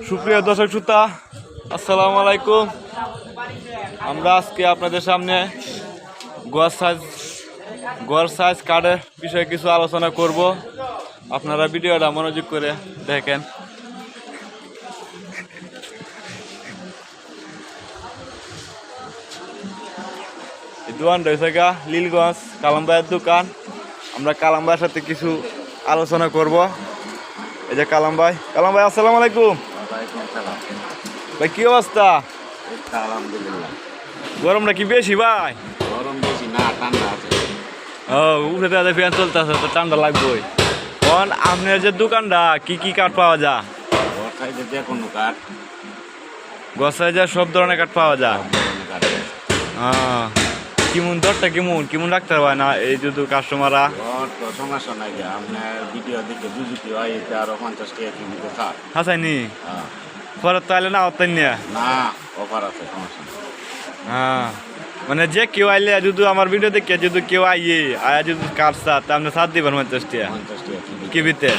সুপ্রিয় দর্শক শ্রোতা, আসসালামু আলাইকুম। আমরা আজকে আপনাদের সামনে গোয়ার সাইজ কার্ডের বিষয়ে কিছু আলোচনা করব। আপনারা ভিডিওটা মনোযোগ করে দেখেন। এই দোকানটা হয়েছে লীলগঞ্জ কালামবাইয়ের দোকান। আমরা কালামবাইয়ের সাথে কিছু আলোচনা করব। এই যে কালাম ভাই আসসালামু আলাইকুম। ভাই কি অবস্থা? আলহামদুলিল্লাহ। গরমটা কি বেশি ভাই? গরম বেশি না, ঠান্ডা আছে। উঠে দেওয়া ফ্যান চলতেছে তো ঠান্ডা লাগবেই। কারণ আপনার যে দোকানটা কি কাঠ পাওয়া যায়? সাইজে যে কোনো কাঠ, গছায় যে সব ধরনের কাঠ পাওয়া যায়। কেমন দরটা কেমন রাখতে হয় না এই যদি কাস্টমাররা? তো সমস্যা নাই, যে আপনার ভিডিও দেখে বুঝতে হয় এতে আরো 50 টাকা কিনতে থাক। হাসাইনি পরে তাইলে না অতাই না অফার আছে, সমস্যা নেই। মানে যে কেউ আইলে যদি আমার ভিডিও দেখে যদি কেউ আয়া যদি কাটসা তা আপনি সাথ দিবেন 50 টাকা? 50 টাকা কিবিতে।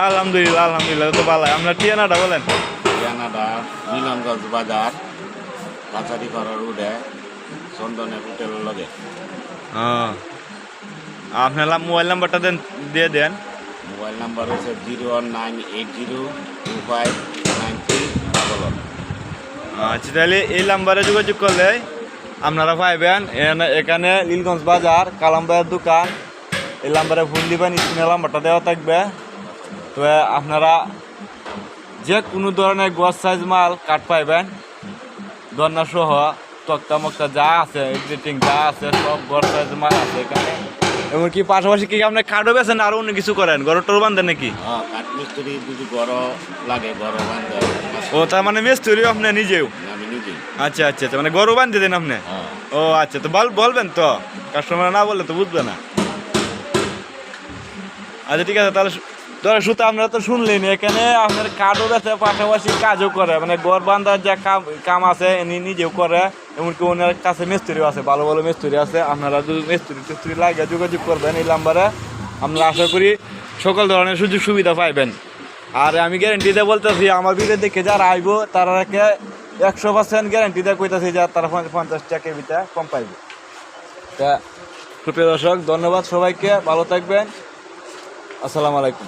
আলহামদুলিল্লাহ তো ভালো। আপনার ঠিকানাটা বলেন। ঠিকানাটা মিলনগঞ্জ বাজার, কাছারি পাড়ার রোডে, চন্দনের হোটেলের লগে। আপনার মোবাইল নাম্বারটা দিয়ে দেন। মোবাইল নাম্বার হচ্ছে 01980259311। আচ্ছা, তাহলে এই নাম্বারে যোগাযোগ করলে আপনারা পাইবেন। এখানে লীলগঞ্জ বাজার কালামবাইয়ের দোকান। এই নাম্বারে ফোন দিবেন, স্ক্রিনে নাম্বারটা দেওয়া থাকবে। তো আপনারা যে কোনো ধরনের গছ সাইজ মাল কাঠ পাইবেন, দন্না সহ তক্তা মক্তা যা আছে, এডিটিং যা আছে, সব গছ সাইজ মাল আছে এখানে। এমনকি পাশাপাশি কি আপনি কাঠও বেছেন আর অন্য কিছু করেন? ঘর টোর বান্ধেন নাকি? কাঠ মিস্ত্রি যদি ঘর লাগে, ঘর বান্ধে। ও, তার মানে মিস্ত্রি আপনি নিজেও? আমি নিজেই। আচ্ছা, মানে গরু বান্ধে দেন আপনি? ও আচ্ছা, তো বলবেন তো, কাস্টমার না বললে তো বুঝবে না। আচ্ছা ঠিক আছে, তাহলে ধরে সুতা আপনারা তো শুনলেন, এখানে আপনার কাঠও বেছে পাশাপাশি কাজও করে, মানে ঘর বান্ধার যে কাম আছে এনে নিজেও করে। এমনকি ওনার কাছে মিস্ত্রিও আছে, ভালো মিস্ত্রি আছে। আপনারা যদি মিস্ত্রি লাগে যোগাযোগ করবেন এই নাম্বারে। আমরা আশা করি সকল ধরনের সুযোগ সুবিধা পাইবেন। আর আমি গ্যারেন্টি দিয়ে বলতেছি, আমার ভিডিও দেখে যারা আইব তারাকে 100% গ্যারেন্টি দিয়ে কইতেছি যে তারা 50 টাকা ভিতরে কম পাইবে। তা সুপ্রিয় দর্শক, ধন্যবাদ সবাইকে, ভালো থাকবেন। আসসালামু আলাইকুম।